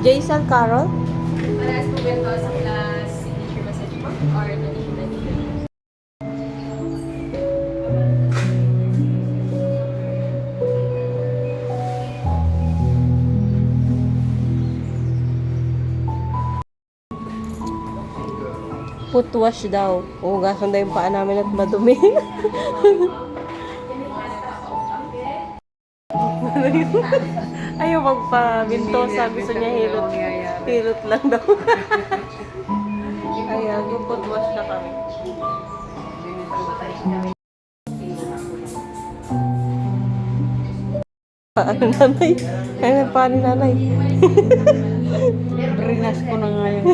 Jason Carol? Parehas po ba ito sa class signature message mo? Or traditional? Foot wash daw. Hugasan daw yung paa namin at madumi. Ayaw magpabinto. Sabi sa niya, hilot. Hilot lang daw. Kaya, foot wash na kami. Paano nanay? Ano paano nanay? Rinas ko na nga yung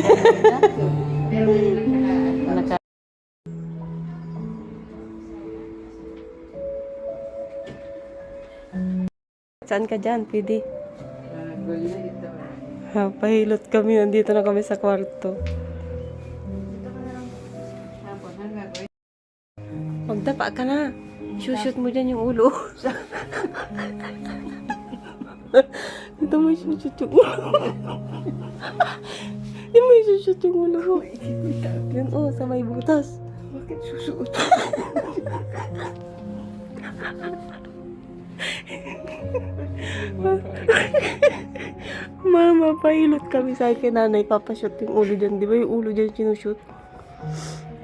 naka Saan ka dyan, Pidi? Ha, pahilot kami. Nandito na kami sa kwarto. Magdapa ka na. Shoot mo dyan yung ulo. Ito mo shoot yung ulo. Hindi mo shoot yung ulo mo. Yan sa may butas. Bakit susuot? Mama, pahilot kami sa akin, nanay. Papashoot yung ulo dyan. Di ba yung ulo dyan sinushoot?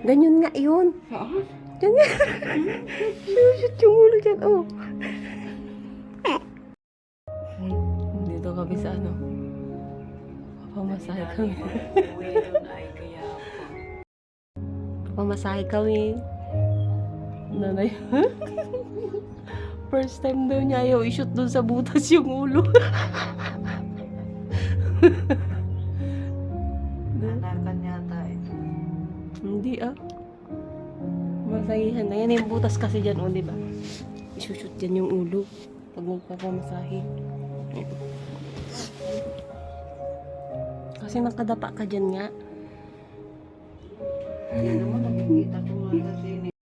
Ganyan nga yun. Dyan nga. Sinushoot yung ulo dyan, Dito kami sa ano. Papamasahe kami. Papamasahe kami. Nanay. First time daw niya ayaw i-shoot dun sa butas yung ulo. Nanakan yata ito. Hindi Masahihan na yan. Yung butas kasi dyan, di ba? I-shoot dyan yung ulo. Pag magpapamasahe. Kasi nakadapa ka dyan nga. Yan naman, nakikita ko nga kasi